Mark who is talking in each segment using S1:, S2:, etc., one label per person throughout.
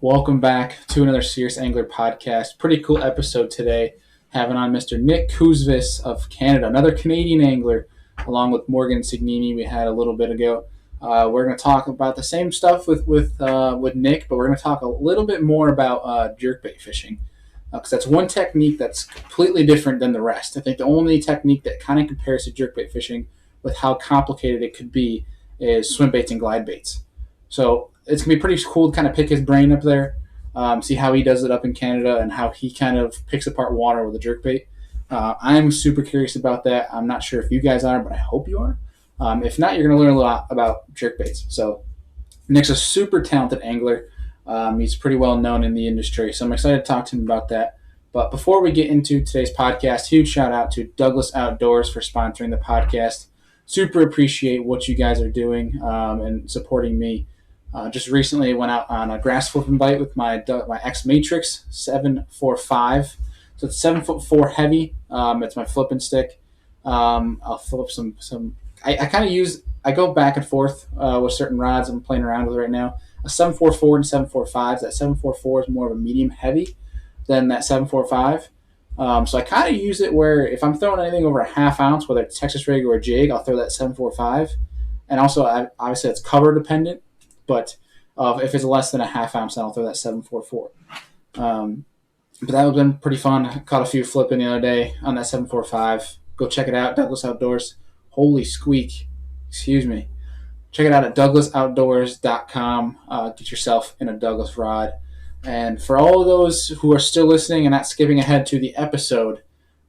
S1: Welcome back to another Serious Angler podcast. Pretty cool episode today, having on Mr. Nick Cousvis of Canada, another Canadian angler, along with Morgan Signini we had a little bit ago. We're going to talk about the same stuff with Nick, but we're going to talk a little bit more about jerkbait fishing, because that's one technique that's completely different than the rest. I think the only technique that kind of compares to jerkbait fishing with how complicated it could be is swim baits and glide baits. So it's going to be pretty cool to kind of pick his brain up there, see how he does it up in Canada and how he kind of picks apart water with a jerkbait. I'm super curious about that. I'm not sure if you guys are, but I hope you are. If not, you're going to learn a lot about jerkbaits. So Nick's a super talented angler. He's pretty well known in the industry, so I'm excited to talk to him about that. But before we get into today's podcast, huge shout out to Douglas Outdoors for sponsoring the podcast. Super appreciate what you guys are doing and supporting me. Just recently went out on a grass flipping bite with my X Matrix 745. So it's 7'4" heavy. It's my flipping stick. I'll flip some. I kind of I go back and forth with certain rods I'm playing around with right now. A 744 and 745. That 744 is more of a medium heavy than that 745. So I kind of use it where if I'm throwing anything over a half ounce, whether it's Texas rig or a jig, I'll throw that 745. And also, obviously, it's cover dependent. But if it's less than a half ounce, then I'll throw that 744. But that would have been pretty fun. I caught a few flipping the other day on that 745. Go check it out, Douglas Outdoors. Holy squeak. Excuse me. Check it out at douglasoutdoors.com. Get yourself in a Douglas rod. And for all of those who are still listening and not skipping ahead to the episode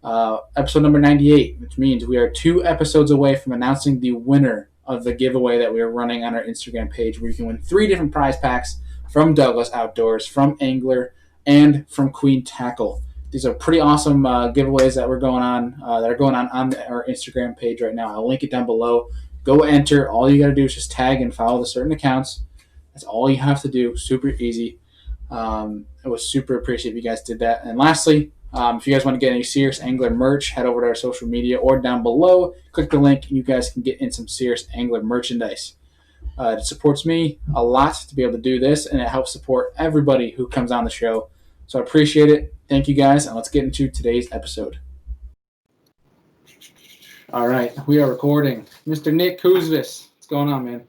S1: number 98, which means we are 2 episodes away from announcing the winner of the giveaway that we are running on our Instagram page, where you can win 3 different prize packs from Douglas Outdoors, from Angler, and from Queen Tackle. These are pretty awesome giveaways that are going on our Instagram page right now. I'll link it down below. Go enter. All you got to do is just tag and follow the certain accounts. That's all you have to do. Super easy. I was super appreciative if you guys did that. And lastly, if you guys want to get any Serious Angler merch, head over to our social media or down below. Click the link, and you guys can get in some Serious Angler merchandise. It supports me a lot to be able to do this, and it helps support everybody who comes on the show. So I appreciate it. Thank you guys, and let's get into today's episode. All right, we are recording. Mr. Nick Cousvis, what's going on, man?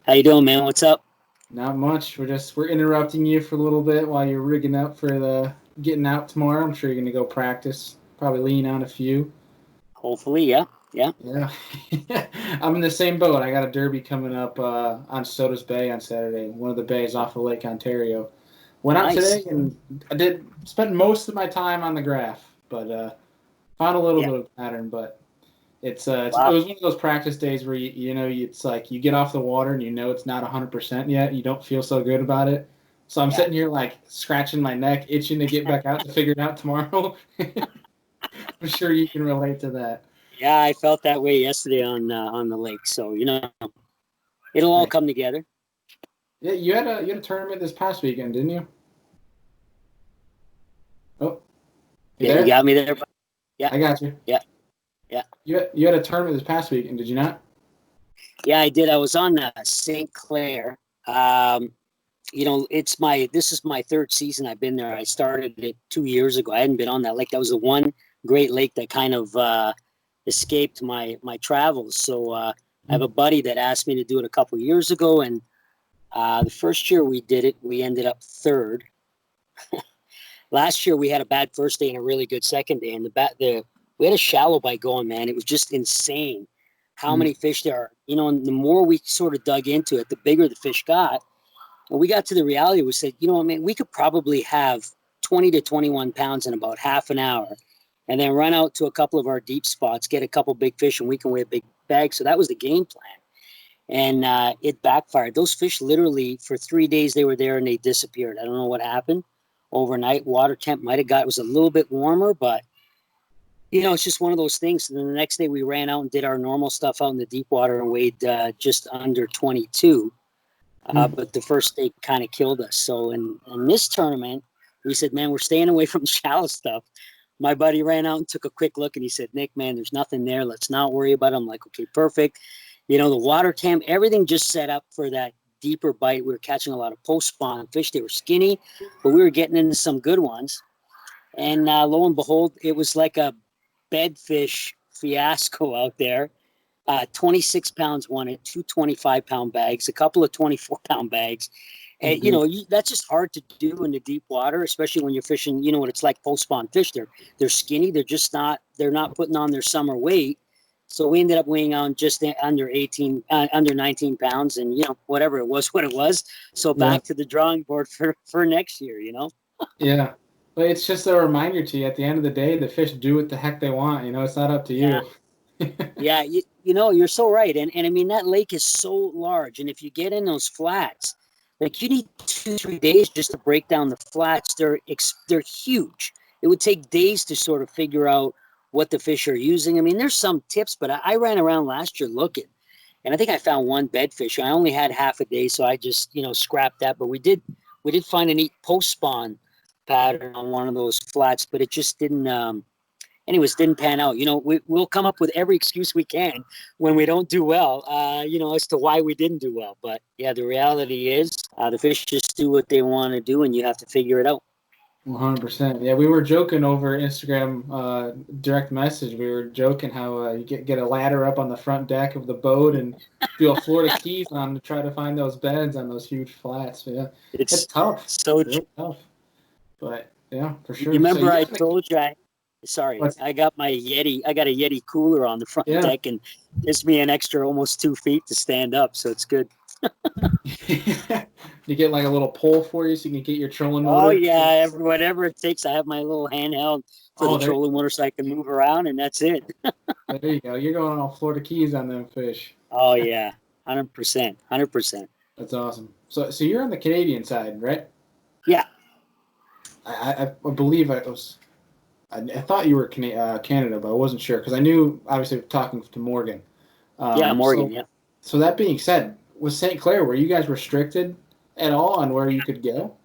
S2: How you doing, man? What's up?
S1: Not much. We're interrupting you for a little bit while you're rigging up for the getting out tomorrow. I'm sure you're going to go practice, probably lean on a few.
S2: Hopefully, yeah.
S1: I'm in the same boat. I got a derby coming up on Sodas Bay on Saturday, one of the bays off of Lake Ontario. Went out today and I spent most of my time on the graph, but found a little bit of pattern. But it was one of those practice days where it's like you get off the water and it's not 100% yet. You don't feel so good about it. So I'm sitting here like scratching my neck, itching to get back out to figure it out tomorrow. I'm sure you can relate to that.
S2: Yeah, I felt that way yesterday on the lake. So it'll all come together.
S1: Yeah, you had a tournament this past weekend, didn't you? Oh,
S2: you got me there. Yeah,
S1: I got you.
S2: Yeah.
S1: You had a tournament this past weekend, did you not?
S2: Yeah, I did. I was on St. Clair. This is my 3rd season I've been there. I started it 2 years ago. I hadn't been on that lake. That was the one great lake that kind of escaped my travels. So I have a buddy that asked me to do it a couple years ago, and the first year we did it, we ended up 3rd. Last year we had a bad first day and a really good second day, and we had a shallow bite going, man. It was just insane how many fish there are. And the more we sort of dug into it, the bigger the fish got. And we got to the reality, we said, we could probably have 20 to 21 pounds in about half an hour and then run out to a couple of our deep spots, get a couple big fish, and we can weigh a big bag. So that was the game plan. And it backfired. Those fish literally, for 3 days, they were there and they disappeared. I don't know what happened. Overnight, water temp it was a little bit warmer, but, it's just one of those things. And then the next day we ran out and did our normal stuff out in the deep water and weighed just under 22. But the first day kind of killed us. So in this tournament, we said, man, we're staying away from the shallow stuff. My buddy ran out and took a quick look, and he said, Nick, man, there's nothing there. Let's not worry about it. I'm like, okay, perfect. The water temp, everything just set up for that deeper bite. We were catching a lot of post-spawn fish. They were skinny, but we were getting into some good ones. And lo and behold, it was like a bedfish fiasco out there. 26 pounds won it, two 25-pound bags, a couple of 24-pound bags. And, that's just hard to do in the deep water, especially when you're fishing, what it's like post-spawn fish. They're skinny. They're not putting on their summer weight. So we ended up weighing on just under 19 pounds, and, whatever it was, what it was. So back to the drawing board for next year,
S1: Yeah. But it's just a reminder to you, at the end of the day, the fish do what the heck they want. It's not up to you.
S2: Yeah, you're so right. And I mean, that lake is so large. And if you get in those flats, like you need 2-3 days just to break down the flats. They're huge. It would take days to sort of figure out what the fish are using. I mean, there's some tips, but I ran around last year looking, and I think I found one bedfish. I only had half a day, so I just, scrapped that. But we did find a neat post-spawn pattern on one of those flats, but it just didn't didn't pan out. We'll come up with every excuse we can when we don't do well, as to why we didn't do well. But yeah, the reality is the fish just do what they want to do, and you have to figure it out.
S1: 100%. Yeah, we were joking over Instagram direct message. We were joking how you get a ladder up on the front deck of the boat and do a Florida Keys on to try to find those beds on those huge flats. So, yeah, it's tough.
S2: So
S1: really tough. But yeah, for sure.
S2: You remember I told you I got my Yeti. I got a Yeti cooler on the front deck, and gives me an extra almost 2 feet to stand up. So it's good.
S1: You get like a little pole for you so you can get your trolling motor?
S2: Oh, yeah, whatever it takes. I have my little handheld for the trolling motor so I can move around, and that's it.
S1: There you go. You're going on Florida Keys on them fish.
S2: Oh, yeah, 100%, 100%.
S1: That's awesome. So you're on the Canadian side, right?
S2: Yeah.
S1: I believe I thought you were Canada, but I wasn't sure because I knew, obviously, talking to Morgan.
S2: Morgan,
S1: So that being said, with St. Clair, were you guys restricted at all on where you could go?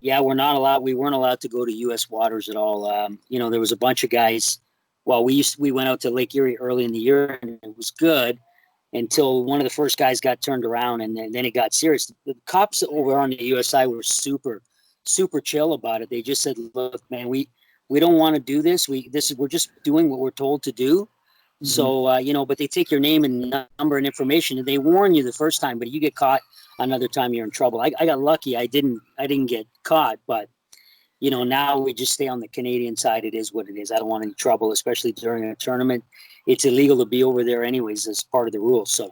S2: Yeah, we're not allowed. We weren't allowed to go to U.S. waters at all. There was a bunch of guys. Well, we went out to Lake Erie early in the year, and it was good until one of the first guys got turned around, and then it got serious. The cops over on the U.S. side were super, super chill about it. They just said, "Look, man, we don't want to do this. We're just doing what we're told to do." Mm-hmm. So, but they take your name and number and information, and they warn you the first time, but you get caught another time, you're in trouble. I got lucky. I didn't get caught, but, now we just stay on the Canadian side. It is what it is. I don't want any trouble, especially during a tournament. It's illegal to be over there anyways as part of the rules. So,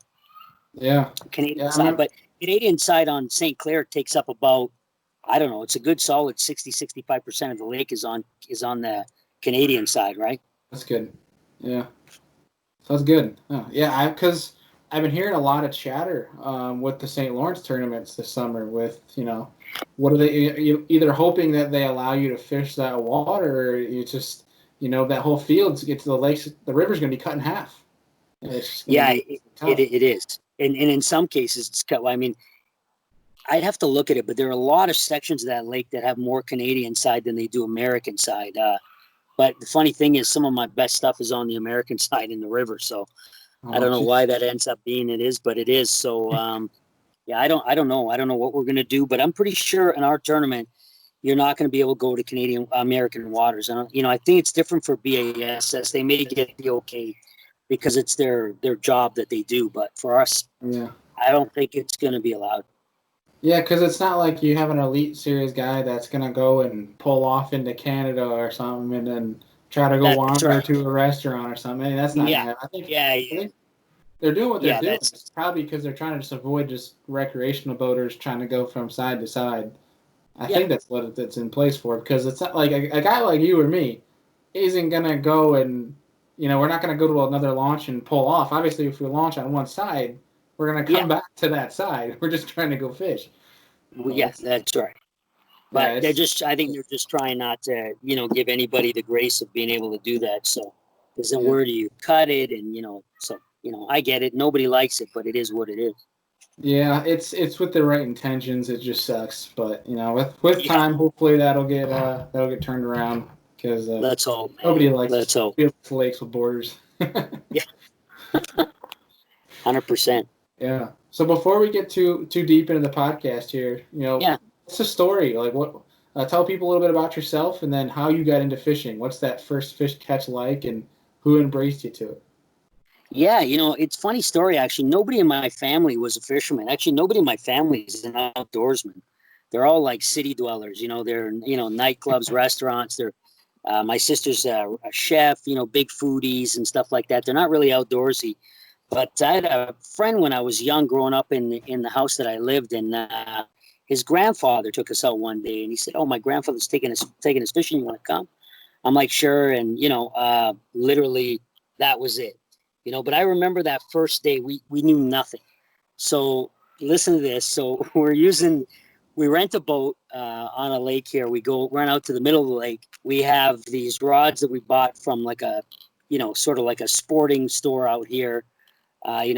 S2: Canadian side. But Canadian side on St. Clair takes up about, I don't know, it's a good solid 60-65% of the lake is on the Canadian side, right?
S1: That's good. Yeah. That's good. Oh, yeah, because I've been hearing a lot of chatter with the St. Lawrence tournaments this summer with, what are they either hoping that they allow you to fish that water, or you just, that whole field to get to the lakes, the river's going to be cut in half.
S2: It is. And in some cases, it's cut. I mean, I'd have to look at it, but there are a lot of sections of that lake that have more Canadian side than they do American side. But the funny thing is, some of my best stuff is on the American side in the river. So I don't know why that ends up being it is, but it is. So I don't know. I don't know what we're gonna do, but I'm pretty sure in our tournament, you're not going to be able to go to American waters. And I think it's different for BASS. They may get the okay because it's their job that they do, but for us, I don't think it's going to be allowed.
S1: Yeah, because it's not like you have an elite series guy that's going to go and pull off into Canada or something and then try to go wander to a restaurant or something. I mean, that's not I think they're doing what they're doing. It's probably because they're trying to just avoid just recreational boaters trying to go from side to side. I think that's what it's in place for, because it's not like a guy like you or me isn't going to go and, we're not going to go to another launch and pull off. Obviously, if we launch on one side, we're going to come back to that side. We're just trying to go fish.
S2: Well, yes, that's right. But I think they're just trying not to, give anybody the grace of being able to do that. So, because then where do you cut it? And, I get it. Nobody likes it, but it is what it is.
S1: Yeah, it's with the right intentions. It just sucks. But, with time, hopefully that'll get turned around. Because
S2: let's hope.
S1: Nobody likes lakes with borders.
S2: Yeah. 100%.
S1: Yeah. So before we get too deep into the podcast here,
S2: Yeah.
S1: what's the story? Like, what? Tell people a little bit about yourself, and then how you got into fishing. What's that first fish catch like, and who embraced you to it?
S2: Yeah, it's a funny story actually. Nobody in my family was a fisherman. Actually, nobody in my family is an outdoorsman. They're all like city dwellers. They're nightclubs, restaurants. They're my sister's a chef. Big foodies and stuff like that. They're not really outdoorsy. But I had a friend when I was young, growing up in the house that I lived in. His grandfather took us out one day, and he said, "Oh, my grandfather's taking us fishing. You want to come?" I'm like, "Sure." And literally, that was it. But I remember that first day, we knew nothing. So listen to this. So we rent a boat on a lake here. We go run out to the middle of the lake. We have these rods that we bought from like a, sort of like a sporting store out here.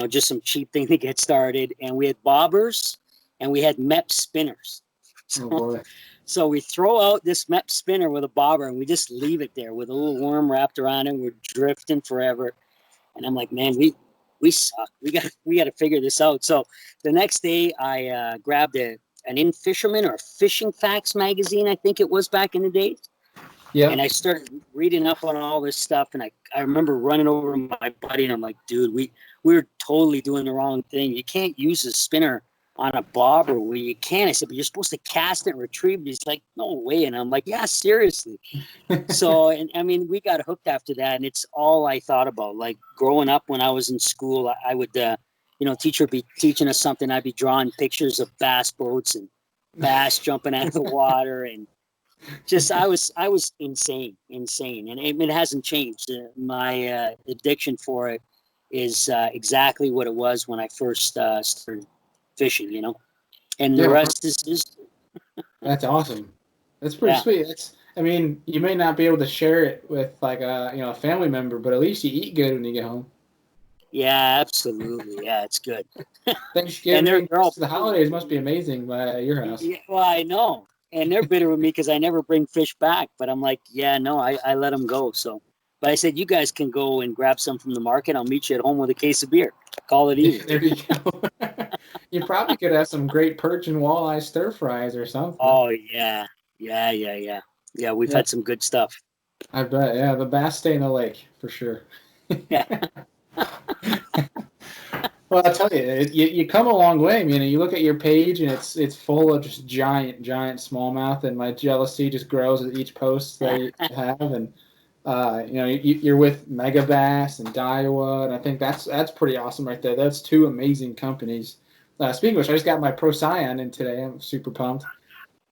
S2: Just some cheap thing to get started. And we had bobbers and we had MEP spinners.
S1: Oh
S2: So,
S1: boy.
S2: so we throw out this MEP spinner with a bobber and we just leave it there with a little worm wrapped around it. We're drifting forever. And I'm like, man, we suck. We got to figure this out. So the next day, I grabbed an In Fisherman or Fishing Facts magazine, I think it was back in the day.
S1: Yeah.
S2: And I started reading up on all this stuff. And I remember running over to my buddy, and I'm like, dude, we're totally doing the wrong thing. You can't use a spinner on a bobber. Well, you can. I said, but you're supposed to cast it and retrieve it. He's like, no way. And I'm like, yeah, seriously. So, and I mean, we got hooked after that, and it's all I thought about. Like growing up when I was in school, I would, teacher would be teaching us something. I'd be drawing pictures of bass boats and bass jumping out of the water, and just I was insane, and it hasn't changed. My addiction for it is exactly what it was when I first started fishing. And the
S1: Yeah.
S2: rest is just
S1: That's awesome. That's pretty
S2: yeah.
S1: sweet. I mean, you may not be able to share it with like a family member, but at least you eat good when you get home.
S2: Yeah, absolutely. Yeah, it's good. And they're
S1: Thanksgiving,
S2: they're all
S1: the holidays must be amazing by your house.
S2: yeah, well, I know. And they're bitter with me because I never bring fish back. But I'm like, yeah, no, I let them go. So, but I said, you guys can go and grab some from the market. I'll meet you at home with a case of beer. Call it even.
S1: There you go. You probably could have some great perch and walleye stir fries or something.
S2: Oh yeah, yeah. Yeah, we've
S1: Yeah,
S2: had some good stuff.
S1: I bet. Yeah, the bass stay in the lake for sure.
S2: Yeah,
S1: Well, I tell you, you come a long way. I mean, you look at your page and it's full of just giant smallmouth, and my jealousy just grows with each post that you have. And you're with Megabass and Daiwa, and I think that's pretty awesome right there. That's two amazing companies. Speaking of which, I just got my Pro Scion in today. I'm super pumped.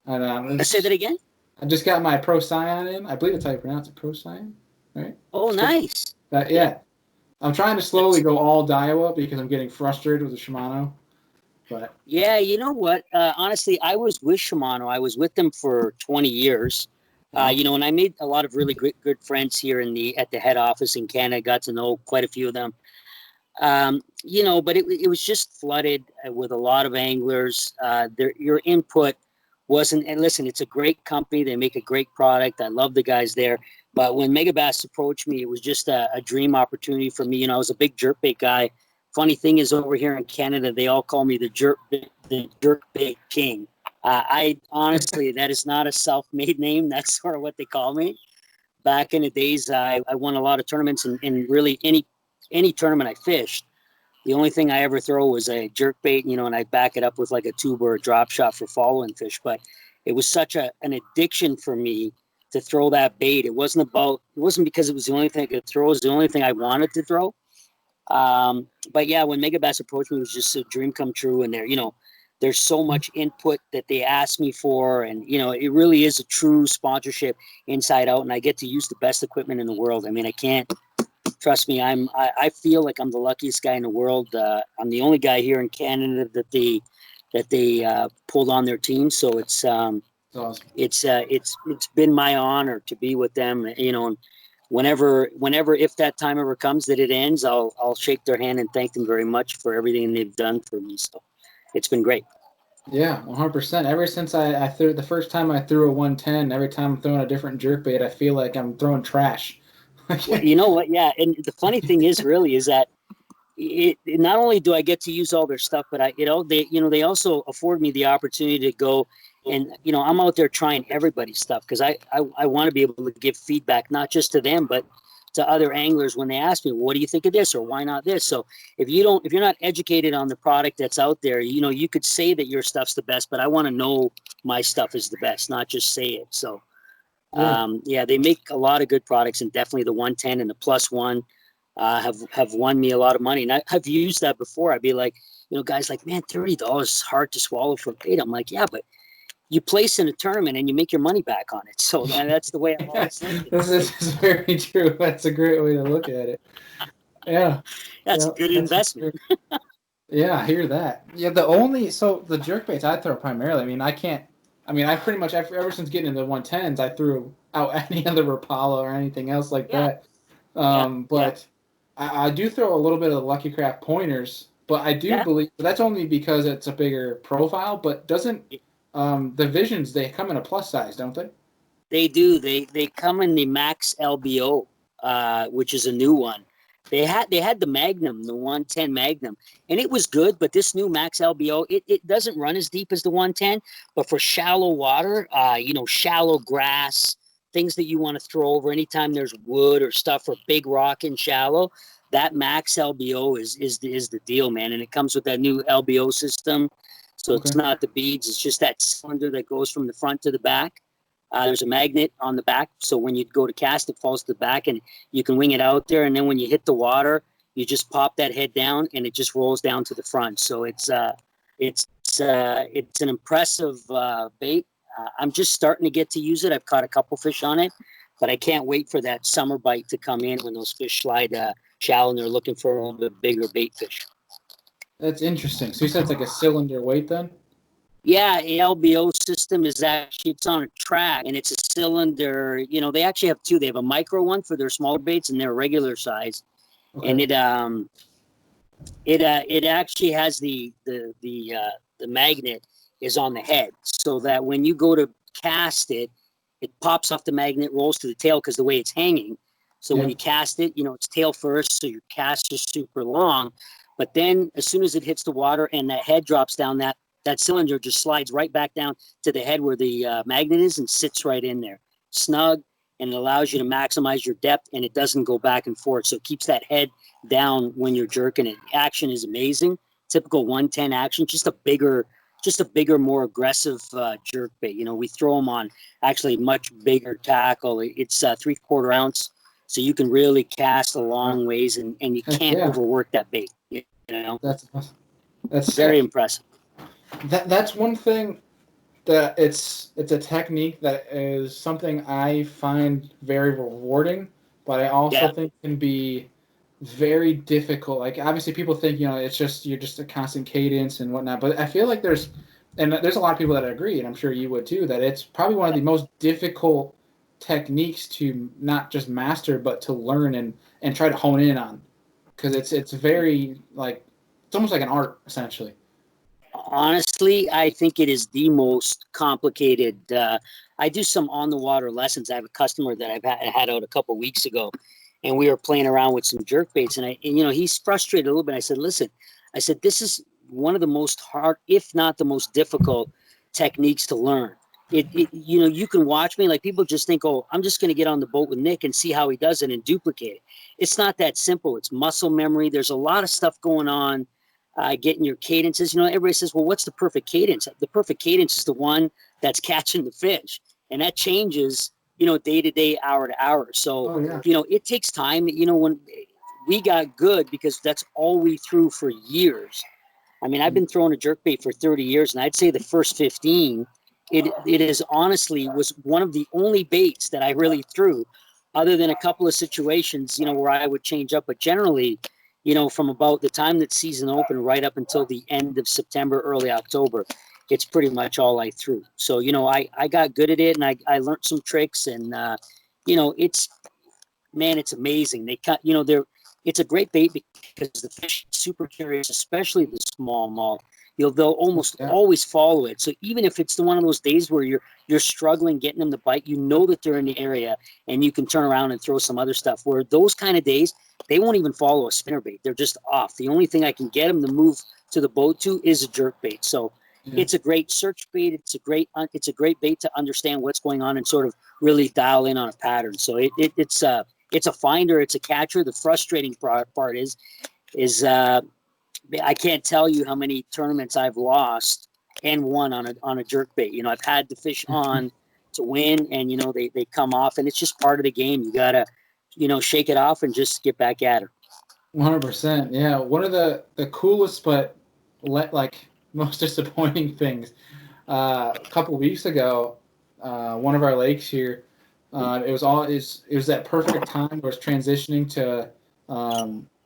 S1: And
S2: let's say that again.
S1: I just got my Pro Scion in. I believe that's how you pronounce it, Pro Scion, right?
S2: Oh, nice.
S1: Yeah. I'm trying to slowly go all Daiwa because I'm getting frustrated with the Shimano. But
S2: Yeah, you know what? Honestly, I was with Shimano. I was with them for 20 years. And I made a lot of really good friends here at the head office in Canada. Got to know quite a few of them. But it was just flooded with a lot of anglers. Your input wasn't. And listen, it's a great company. They make a great product. I love the guys there. But when Megabass approached me, it was just a dream opportunity for me. I was a big jerkbait guy. Funny thing is, over here in Canada, they all call me the jerkbait king. I honestly, that is not a self-made name. That's sort of what they call me. Back in the days, I won a lot of tournaments, and really any tournament I fished, the only thing I ever throw was a jerkbait, and I back it up with like a tube or a drop shot for following fish. But it was such an addiction for me to throw that bait. It wasn't because it was the only thing I could throw. It was the only thing I wanted to throw. But yeah, when Megabass approached me, it was just a dream come true. And there's so much input that they asked me for, and it really is a true sponsorship inside out. And I get to use the best equipment in the world. I mean, I can't. Trust me, I feel like I'm the luckiest guy in the world. I'm the only guy here in Canada that they pulled on their team. So it's
S1: awesome.
S2: it's been my honor to be with them. And whenever if that time ever comes that it ends, I'll shake their hand and thank them very much for everything they've done for me. So it's been great.
S1: Yeah, 100%. Ever since I threw the first time I threw a 110, every time I'm throwing a different jerkbait, I feel like I'm throwing trash.
S2: Well, you know what? Yeah, and the funny thing is, really, is that not only do I get to use all their stuff, but they also afford me the opportunity to go and, I'm out there trying everybody's stuff because I want to be able to give feedback, not just to them, but to other anglers when they ask me, what do you think of this or why not this? So if you're not educated on the product that's out there, you could say that your stuff's the best, but I want to know my stuff is the best, not just say it. So they make a lot of good products, and definitely the 110 and the plus one have won me a lot of money. And I've used that before. I'd be like, guys like, man, $30 is hard to swallow for a bait. I'm like, yeah, but you place in a tournament and you make your money back on it. So that's the way I've always looked at it.
S1: This is very true. That's a great way to look at it. Yeah.
S2: That's a good investment.
S1: Yeah, I hear that. Yeah, the jerkbaits I throw primarily, I pretty much, ever since getting into the 110s, I threw out any other Rapala or anything else like that. But I do throw a little bit of the Lucky Craft pointers, but I do believe that's only because it's a bigger profile, but doesn't the Visions, they come in a plus size, don't they?
S2: They do. They come in the Max LBO, which is a new one. They had the Magnum, the 110 Magnum, and it was good. But this new Max LBO, it doesn't run as deep as the 110. But for shallow water, shallow grass, things that you want to throw over anytime there's wood or stuff or big rock and shallow, that Max LBO is the deal, man. And it comes with that new LBO system. So It's not the beads. It's just that cylinder that goes from the front to the back. There's a magnet on the back, so when you go to cast, it falls to the back, and you can wing it out there. And then when you hit the water, you just pop that head down, and it just rolls down to the front. So it's an impressive bait. I'm just starting to get to use it. I've caught a couple fish on it, but I can't wait for that summer bite to come in when those fish slide shallow and they're looking for a little bit bigger bait fish.
S1: That's interesting. So you said it's like a cylinder weight then?
S2: Yeah, LBO system it's on a track, and it's a cylinder. They actually have two. They have a micro one for their smaller baits and their regular size, and it actually has the magnet is on the head, so that when you go to cast it, it pops off the magnet, rolls to the tail because the way it's hanging. So when you cast it, it's tail first, so your cast is super long. But then as soon as it hits the water and that head drops down, that cylinder just slides right back down to the head where the magnet is and sits right in there, snug, and it allows you to maximize your depth, and it doesn't go back and forth. So it keeps that head down when you're jerking it. Action is amazing. Typical 110 action, just a bigger, more aggressive jerk bait. We throw them on actually much bigger tackle. It's 3/4 ounce, so you can really cast a long ways, and you can't overwork that bait.
S1: That's
S2: very impressive.
S1: That's one thing that it's a technique that is something I find very rewarding, but I also think can be very difficult. Like obviously people think, it's just you're just a constant cadence and whatnot, but I feel like there's a lot of people that agree, and I'm sure you would too, that it's probably one of the most difficult techniques to not just master but to learn and try to hone in on, because it's very it's almost like an art essentially.
S2: Honestly, I think it is the most complicated. I do some on the water lessons. I have a customer that I've had out a couple of weeks ago, and we were playing around with some jerk baits, and he's frustrated a little bit. I said, listen, this is one of the most hard, if not the most difficult techniques to learn. You can watch me, like people just think, oh, I'm just going to get on the boat with Nick and see how he does it and duplicate it. It's not that simple. It's muscle memory. There's a lot of stuff going on. Getting your cadences. Everybody says, well, what's the perfect cadence? The perfect cadence is the one that's catching the fish. And that changes, day to day, hour to hour. So, it takes time. When we got good, because that's all we threw for years. I've been throwing a jerkbait for 30 years, and I'd say the first 15, it is honestly was one of the only baits that I really threw, other than a couple of situations, where I would change up. But generally, from about the time that season opened right up until the end of September, early October, it's pretty much all I threw. So, I got good at it, and I learned some tricks, and, it's amazing. They cut, it's a great bait because the fish is super curious, especially the smallmouth. They'll almost always follow it. So even if it's one of those days where you're struggling getting them to bite, you know that they're in the area, and you can turn around and throw some other stuff. Where those kind of days, they won't even follow a spinnerbait. They're just off. The only thing I can get them to move to the boat to is a jerkbait. So it's a great search bait. It's a great bait to understand what's going on and sort of really dial in on a pattern. So it's a finder. It's a catcher. The frustrating part is I can't tell you how many tournaments I've lost and won on a jerkbait. You know, I've had the fish on to win, and they come off, and it's just part of the game. You gotta, shake it off and just get back at her.
S1: 100%. Yeah, one of the coolest but most disappointing things. A couple weeks ago, one of our lakes here, it was that perfect time where it's transitioning to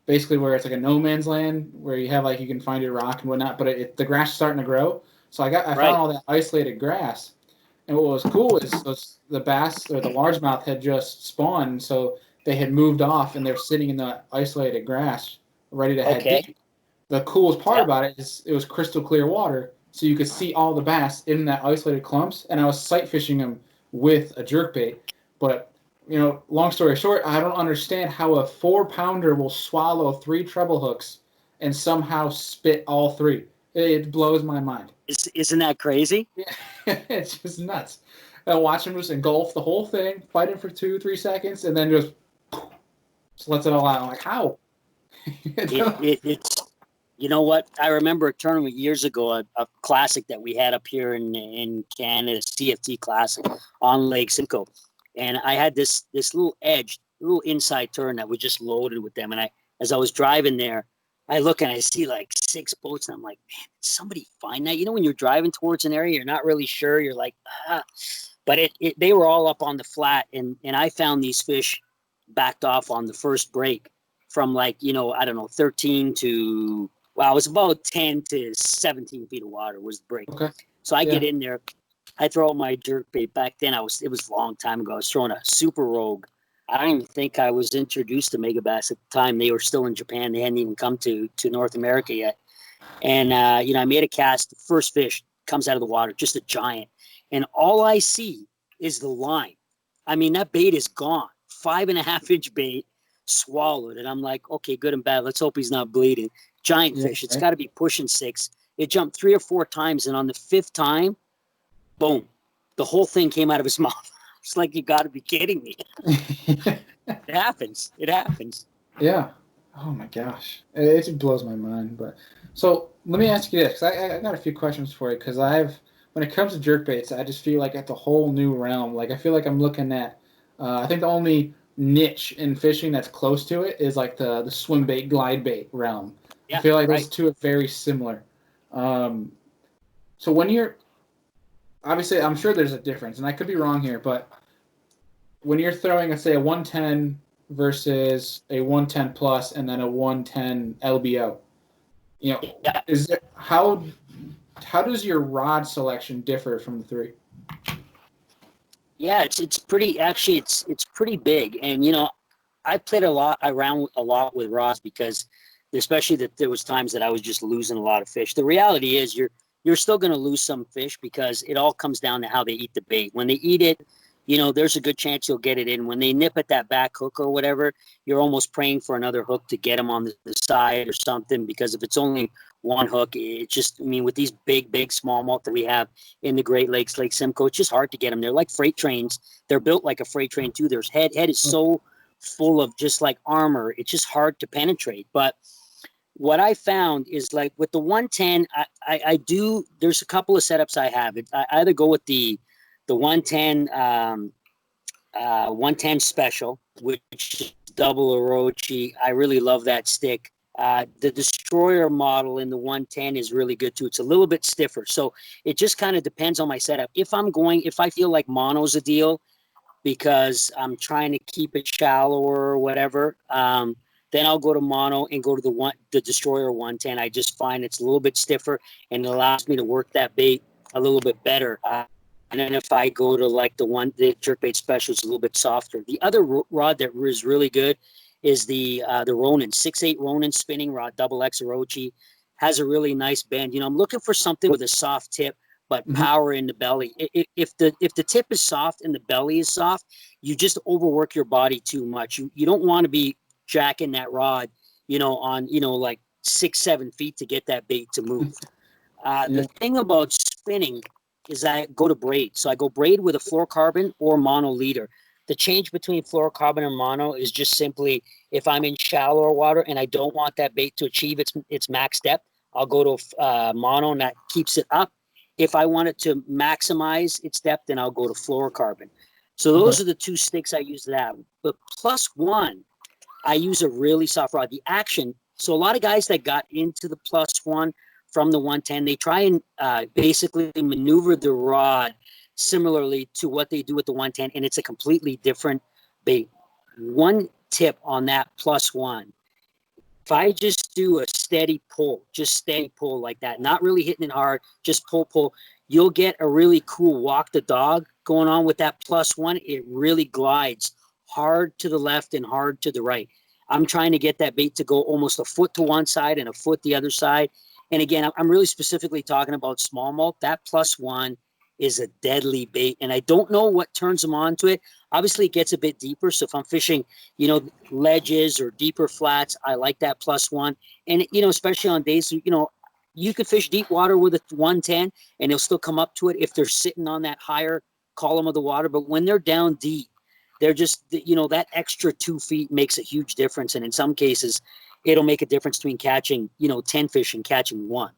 S1: basically where it's like a no man's land where you have you can find your rock and whatnot, but the grass is starting to grow. So I found all that isolated grass, and what was cool is the bass or the largemouth had just spawned, so they had moved off and they're sitting in the isolated grass ready to head deep. The coolest part about it is it was crystal clear water, so you could see all the bass in that isolated clumps, and I was sight fishing them with a jerkbait, but long story short, I don't understand how a 4-pounder will swallow 3 treble hooks and somehow spit all 3. It blows my mind.
S2: Isn't that crazy?
S1: Yeah, it's just nuts. I watch him just engulf the whole thing, fight him for 2-3 seconds, and then just lets it all out. I'm like, how?
S2: It's you know what? I remember a tournament years ago, a classic that we had up here in Canada, CFT Classic on Lake Simcoe. And I had this little inside turn that was just loaded with them. And as I was driving there, I look and I see 6 boats, and I'm like, man, did somebody find that? When you're driving towards an area, you're not really sure. You're like, But they were all up on the flat, and I found these fish backed off on the first break from 13 to, it was about 10 to 17 feet of water was the break.
S1: Okay.
S2: So I get in there. I throw out my jerkbait. Back then, it was a long time ago. I was throwing a Super Rogue. I don't even think I was introduced to Megabass at the time. They were still in Japan. They hadn't even come to North America yet. And, I made a cast. The first fish comes out of the water, just a giant. And all I see is the line. I mean, that bait is gone. 5.5-inch bait swallowed. And I'm like, okay, good and bad. Let's hope he's not bleeding. Giant fish. It's got to be pushing 6. It jumped 3 or 4 times. And on the 5th time, boom, the whole thing came out of his mouth. It's like, you got to be kidding me. It happens.
S1: Yeah. Oh my gosh, it blows my mind. But so let me ask you this, because I got a few questions for you. Because when it comes to jerkbaits, I just feel like it's a whole new realm. I feel like I'm looking at, I think the only niche in fishing that's close to it is the swim bait, glide bait realm. Yeah, I feel like those two are very similar. So when you're obviously, I'm sure there's a difference, and I could be wrong here, but when you're throwing, let's say, a 110 versus a 110 plus and then a 110 LBO, how does your rod selection differ from the 3?
S2: Yeah, it's pretty. Actually, it's pretty big, and I played around a lot with rods because, especially that there was times that I was just losing a lot of fish. The reality is you're still going to lose some fish because it all comes down to how they eat the bait. When they eat it, there's a good chance you'll get it in. When they nip at that back hook or whatever, you're almost praying for another hook to get them on the side or something, because if it's only one hook, it's just, with these big smallmouth that we have in the Great Lakes, Lake Simcoe, it's just hard to get them. They're like freight trains. They're built like a freight train too. Their head is so full of just like armor. It's just hard to penetrate. But what I found is with the 110, I do, there's a couple of setups I have. I either go with the 110 110 special, which is double Orochi. I really love that stick. The Destroyer model in the 110 is really good too. It's a little bit stiffer. So it just kind of depends on my setup. If I feel like mono's a deal because I'm trying to keep it shallower or whatever, then I'll go to mono and go to the Destroyer 110. I just find it's a little bit stiffer and it allows me to work that bait a little bit better. And then if I go to the jerkbait special, it's a little bit softer. The other rod that is really good is the Ronin 6/8 Ronin spinning rod, double X Orochi. Has a really nice bend. I'm looking for something with a soft tip but power in the belly. If the tip is soft and the belly is soft, you just overwork your body too much. You don't want to be jacking that rod, on like 6-7 feet to get that bait to move. The thing about spinning is I go to braid. So I go braid with a fluorocarbon or mono leader. The change between fluorocarbon and mono is just simply if I'm in shallower water and I don't want that bait to achieve its max depth, I'll go to mono and that keeps it up. If I want it to maximize its depth, then I'll go to fluorocarbon. So those are the two sticks I use that. But plus one, I use a really soft rod. The action. So a lot of guys that got into the plus one from the 110, they try and basically maneuver the rod similarly to what they do with the 110, and it's a completely different bait. One tip on that plus one: if I just do a steady pull like that, not really hitting it hard, just pull, you'll get a really cool walk the dog going on with that plus one. It really glides hard to the left and hard to the right. I'm trying to get that bait to go almost a foot to one side and a foot the other side. And again, I'm really specifically talking about smallmouth. That plus one is a deadly bait. And I don't know what turns them on to it. Obviously, it gets a bit deeper. So if I'm fishing, ledges or deeper flats, I like that plus one. And, especially on days, you could fish deep water with a 110 and they'll still come up to it if they're sitting on that higher column of the water. But when they're down deep, they're just, that extra 2 feet makes a huge difference. And in some cases, it'll make a difference between catching, 10 fish and catching one.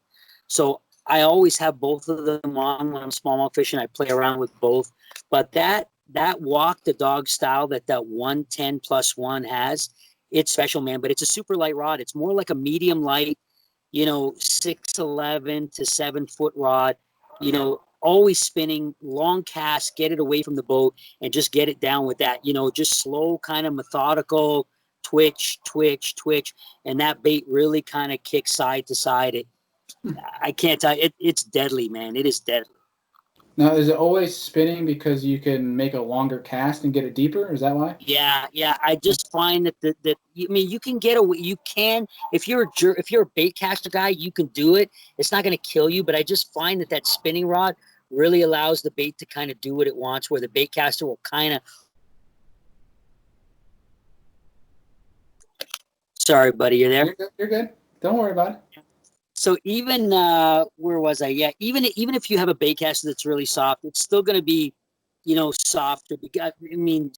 S2: So I always have both of them on when I'm smallmouth fishing. I play around with both. But that walk the dog style that 110 plus one has, it's special, man. But it's a super light rod. It's more like a medium light, 6'11" to 7 foot rod, always spinning, long cast, get it away from the boat and just get it down with that, just slow, kind of methodical twitch. And that bait really kind of kicks side to side. I can't tell you, it's deadly, man. It is deadly.
S1: Now, is it always spinning because you can make a longer cast and get it deeper? Is that why?
S2: Yeah. I just find that you can get away. You can, if you're a bait caster guy, you can do it. It's not going to kill you, but I just find that spinning rod really allows the bait to kind of do what it wants, where the bait caster will kind of. Sorry, buddy, you're there?
S1: You're good. Don't worry about it.
S2: So even where was I? Yeah, even if you have a bait caster that's really soft, it's still going to be, softer.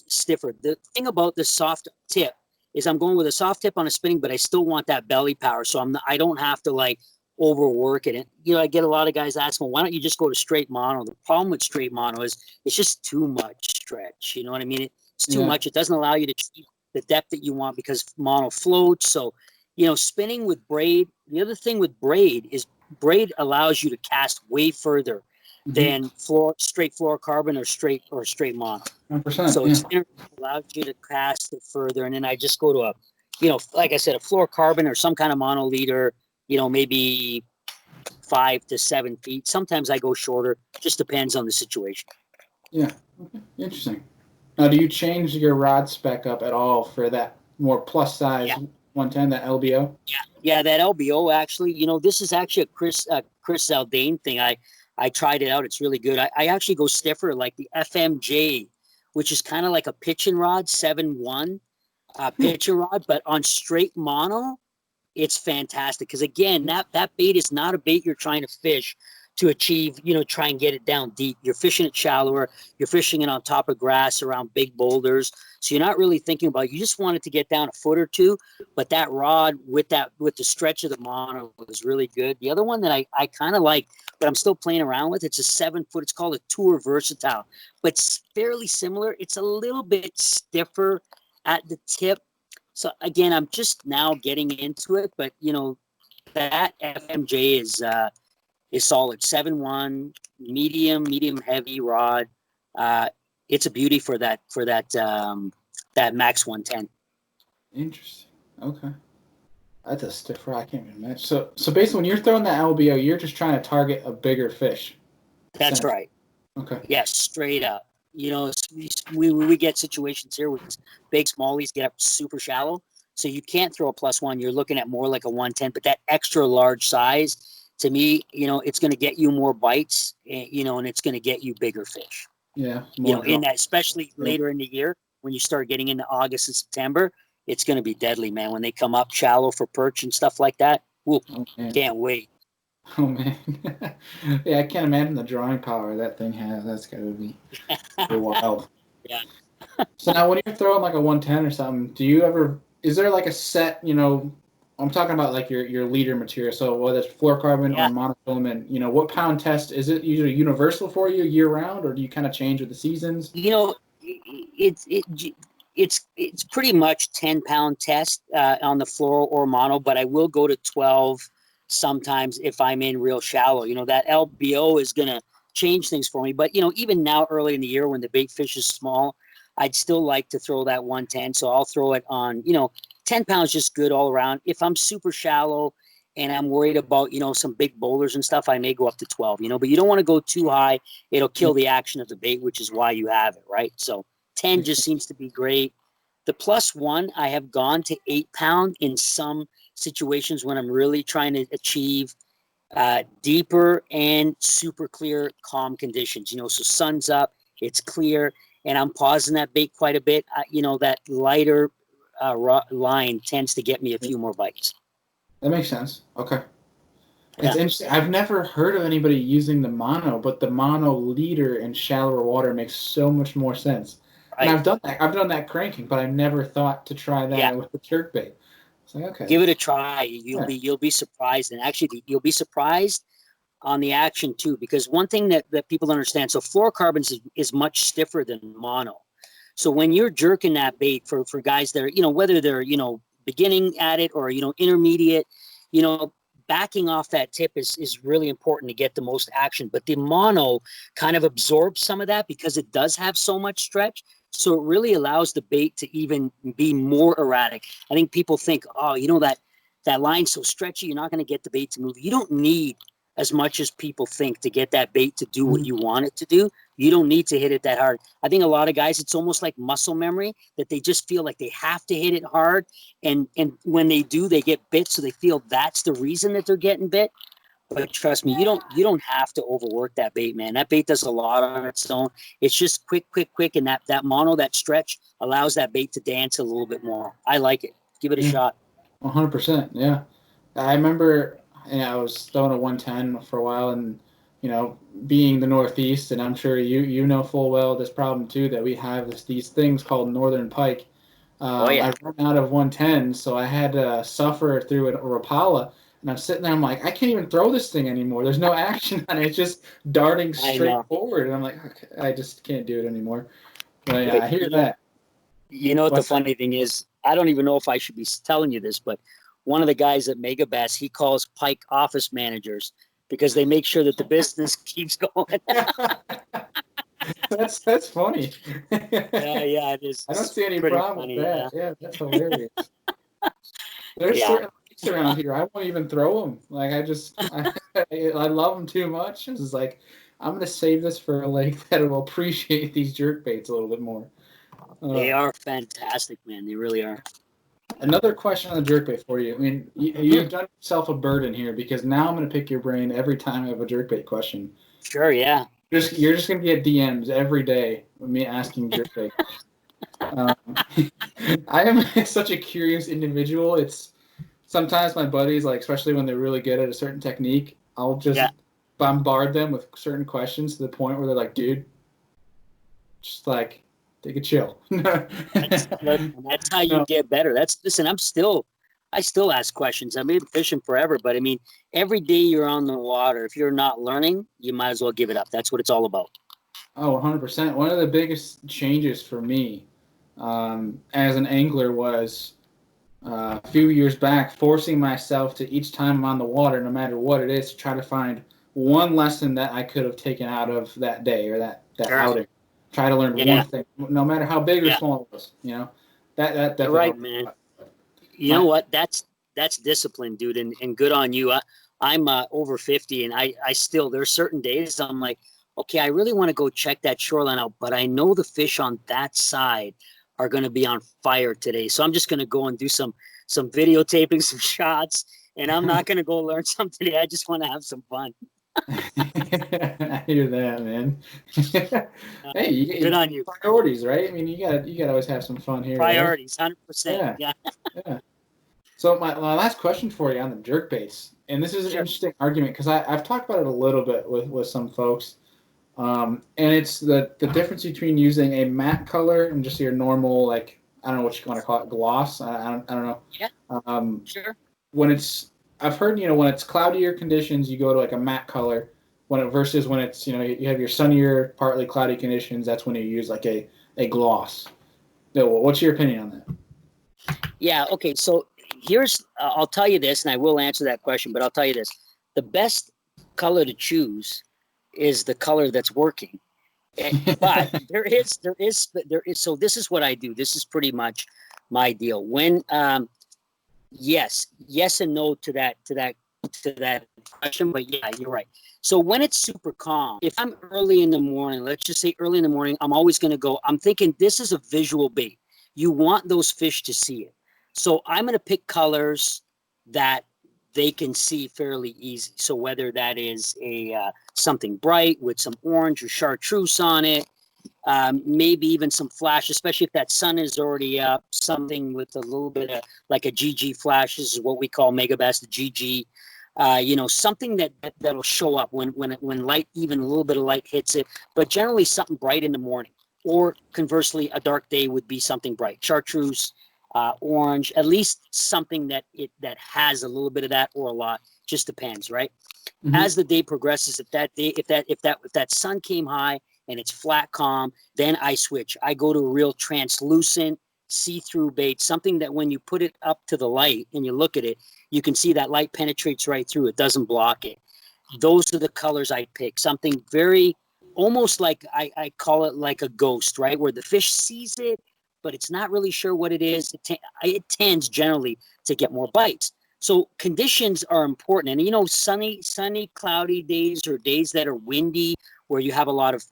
S2: Stiffer. The thing about the soft tip is I'm going with a soft tip on a spinning, but I still want that belly power. So I don't have to like overwork it. And I get a lot of guys asking, well, why don't you just go to straight mono? The problem with straight mono is it's just too much stretch. You know what I mean? It's too much. It doesn't allow you to achieve the depth that you want because mono floats. So spinning with braid. The other thing with braid is braid allows you to cast way further than straight fluorocarbon or straight mono.
S1: 100%,
S2: so it allows you to cast it further. And then I just go to like I said, a fluorocarbon or some kind of mono leader, maybe 5 to 7 feet. Sometimes I go shorter. Just depends on the situation.
S1: Yeah. Okay. Interesting. Now, do you change your rod spec up at all for that more plus size 110, that LBO?
S2: Yeah, that LBO actually, this is actually a Chris Zaldane thing. I tried it out. It's really good. I actually go stiffer, like the FMJ, which is kind of like a pitching rod, 7-1 pitching rod, but on straight mono, it's fantastic. Because again, that bait is not a bait you're trying to fish to achieve, try and get it down deep. You're fishing it shallower. You're fishing it on top of grass around big boulders. So you're not really thinking about it. You just want it to get down a foot or two. But that rod with the stretch of the mono was really good. The other one that I kind of like, but I'm still playing around with, it's a 7 foot. It's called a Tour Versatile. But it's fairly similar. It's a little bit stiffer at the tip. So again, I'm just now getting into it. But, that FMJ is solid. 7-1, medium heavy rod. It's a beauty for that max 110.
S1: Interesting. Okay. That's a stiff rod. I can't even imagine. So basically, when you're throwing that LBO, you're just trying to target a bigger fish.
S2: That's right.
S1: Okay.
S2: Yes, straight up. We get situations here where big smallies get up super shallow. So you can't throw a +1. You're looking at more like a 110, but that extra large size, to me, it's going to get you more bites, and it's going to get you bigger fish.
S1: Yeah,
S2: In that, especially later in the year when you start getting into August and September, it's going to be deadly, man. When they come up shallow for perch and stuff like that, can't wait.
S1: Oh man, yeah, I can't imagine the drawing power that thing has. That's gotta be wild.
S2: Yeah.
S1: So now, when you're throwing like a 110 or something, is there like a set? I'm talking about like your leader material. So whether it's fluorocarbon or monofilament, what pound test is it usually universal for you year round, or do you kind of change with the seasons?
S2: It's pretty much 10-pound test on the fluoro or mono, but I will go to 12 sometimes if I'm in real shallow. That LBO is going to change things for me. But, even now early in the year when the bait fish is small, I'd still like to throw that 110. So I'll throw it on, 10 pounds, just good all around. If I'm super shallow and I'm worried about, some big boulders and stuff, I may go up to 12, but you don't want to go too high. It'll kill the action of the bait, which is why you have it, right? So 10 just seems to be great. The +1, I have gone to 8-pound in some situations when I'm really trying to achieve deeper and super clear, calm conditions. So sun's up, it's clear, and I'm pausing that bait quite a bit. That lighter line tends to get me a few more bites.
S1: That makes sense. Okay.
S2: Yeah.
S1: It's interesting. I've never heard of anybody using the mono, but the mono leader in shallower water makes so much more sense. Right. And I've done that. I've done that cranking, but I never thought to try that with the jerkbait. It's like, okay.
S2: Give it a try. You'll be surprised, and actually you'll be surprised on the action too. Because one thing that people don't understand, so fluorocarbons is much stiffer than mono. So when you're jerking that bait for guys that are, whether they're beginning at it or intermediate, backing off that tip is really important to get the most action. But the mono kind of absorbs some of that because it does have so much stretch. So it really allows the bait to even be more erratic. I think people think, that line's so stretchy, you're not going to get the bait to move. You don't need as much as people think to get that bait to do what you want it to do. You don't need to hit it that hard. I think a lot of guys, it's almost like muscle memory, that they just feel like they have to hit it hard. And when they do, they get bit. So they feel that's the reason that they're getting bit. But trust me, you don't have to overwork that bait, man. That bait does a lot on its own. It's just quick. And that mono, that stretch allows that bait to dance a little bit more. I like it. Give it a shot.
S1: 100%. Yeah. I remember, I was throwing a 110 for a while, and, being the Northeast, and I'm sure you know full well this problem too, that we have these things called northern pike. I ran out of 110, so I had to suffer through a Rapala. And I'm sitting there, I'm like, I can't even throw this thing anymore. There's no action on it. It's just darting straight forward. And I'm like, okay, I just can't do it anymore. But yeah, I hear that.
S2: What the funny thing is? I don't even know if I should be telling you this, but one of the guys at Megabass, he calls Pike office managers because they make sure that the business keeps going.
S1: That's funny.
S2: Yeah, it is.
S1: I don't see any problem with that. Yeah, that's hilarious. There's certain around here, I won't even throw them. Like I love them too much. It's like, I'm gonna save this for a lake that will appreciate these jerk baits a little bit more.
S2: They are fantastic, man. They really are.
S1: Another question on the jerkbait for you. I mean, you've done yourself a burden here, because now I'm gonna pick your brain every time I have a jerkbait question.
S2: Sure, yeah.
S1: You're just gonna get DMs every day with me asking jerkbait. I am such a curious individual. It's sometimes my buddies, like, especially when they're really good at a certain technique, I'll just bombard them with certain questions to the point where they're like, dude, just like, take a chill.
S2: That's how you get better. I still ask questions. I've been fishing forever, but I mean, every day you're on the water, if you're not learning, you might as well give it up. That's what it's all about.
S1: Oh, 100%. One of the biggest changes for me as an angler was a few years back, forcing myself to, each time I'm on the water, no matter what it is, to try to find one lesson that I could have taken out of that day or that outing. Try to learn one thing, no matter how big or small it was. That definitely.
S2: You're right, man. You know what? That's discipline, dude, and good on you. I'm over 50, and I still, there's certain days I'm like, okay, I really want to go check that shoreline out, but I know the fish on that side are going to be on fire today, so I'm just going to go and do some some videotaping, some shots, and I'm not going to go learn something today. I just want to have some fun.
S1: I hear that, man. Hey,
S2: Good on you.
S1: priorities, right? I mean, you gotta always have some fun here.
S2: Priorities, 100%.
S1: Yeah.
S2: Yeah.
S1: Yeah. So my last question for you on the jerk baits, and this is an
S2: Sure.
S1: interesting argument because I've talked about it a little bit with some folks, and it's the difference between using a matte color and just your normal, like, I don't know what you want to call it, gloss. I don't know.
S2: Yeah. Sure.
S1: When it's, I've heard, when it's cloudier conditions, you go to like a matte color. Versus when it's, you have your sunnier, partly cloudy conditions, that's when you use like a gloss. So what's your opinion on that?
S2: Yeah. Okay. So here's, I'll tell you this, and I will answer that question, but I'll tell you this: the best color to choose is the color that's working. But there is. So this is what I do. This is pretty much my deal. When, yes and no to that question, but yeah, you're right. So when it's super calm, if I'm early in the morning, let's just say early in the morning, I'm always going to go, I'm thinking this is a visual bait. You want those fish to see it. So I'm going to pick colors that they can see fairly easy. So whether that is a something bright with some orange or chartreuse on it, maybe even some flash, especially if that sun is already up, something with a little bit of like a GG flash. This is what we call Megabass, the GG. Something that'll show up when light, even a little bit of light hits it, but generally something bright in the morning. Or conversely, a dark day would be something bright, chartreuse, orange, at least something that has a little bit of that or a lot. Just depends, right? Mm-hmm. As the day progresses, if that sun came high and it's flat calm, then I switch. I go to a real translucent, see-through bait, something that when you put it up to the light and you look at it, you can see that light penetrates right through. It doesn't block it. Those are the colors I pick. Something very, almost like I call it like a ghost, right? Where the fish sees it, but it's not really sure what it is. It tends generally to get more bites. So conditions are important. And, sunny, cloudy days or days that are windy, where you have a lot of